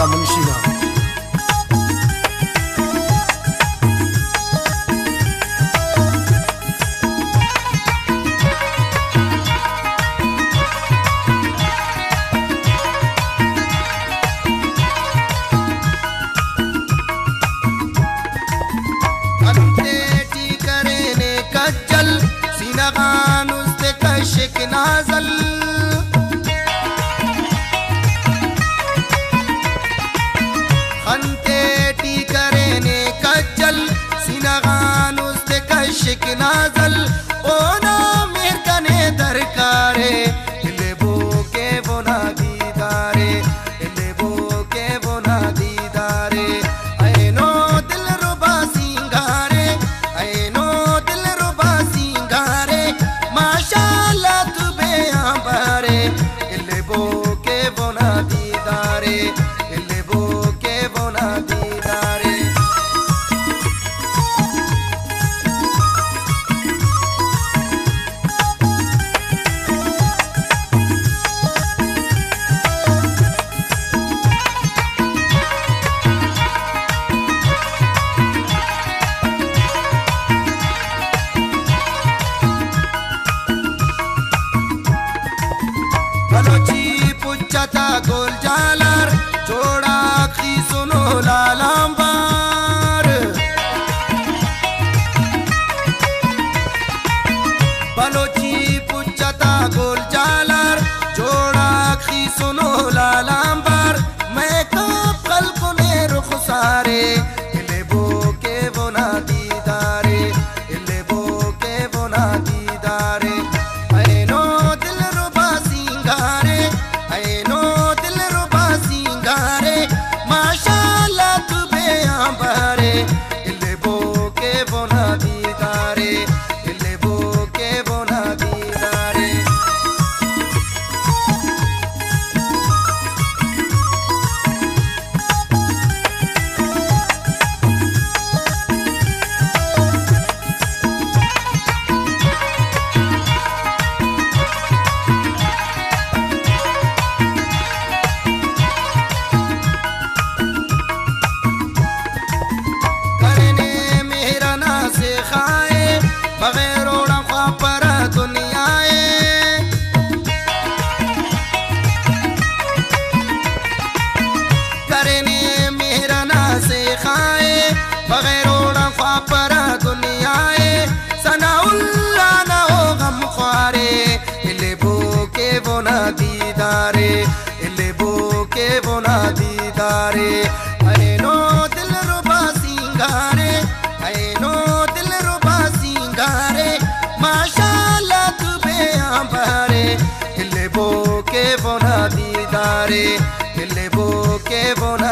Khwaja मुंशीना। नाज़ल Khante T करे ने कज्जल सिनगान उस्ते कशिक नाज़ल ओ ना मेर कने दरकारे लेबो के बोना दीदारे लेबो के बोना दीदारे ऐनो दिल रुबा सिंगारे ऐनो दिल रुबा सिंगारे माशाअल्लाह गोल जालार जोड़ा की सुनो लालांबार बलोची पुच्छता गोल जालार जोड़ा की सुनो लालांबार मैं कब कल को ने रुख सारे लेबो के बोना दीदारे लेबो के बोना दीदारे ऐनो दिल रुबा सिंगारे ऐनो माशाअल्लाह तू बेअंबारे लेबो के बोना दीदारे लेबो के बोना दीदारे बगैर ओड़ा ख्वा पर दुनियाए करने मेरा ना से खाए बगैर ओड़ा ख्वा पर दुनियाए सनाउल्ला ना हो गम ख्वारे लेबो के बोना दीदारे लेबो के बोना दीदारे ऐनो दिल रुबा सिंगारे ऐनो दिल रुबा सिंगारे माशाअल्लाह तू बेअंबारे लेबो के बोना दीदारे लेबो के बोना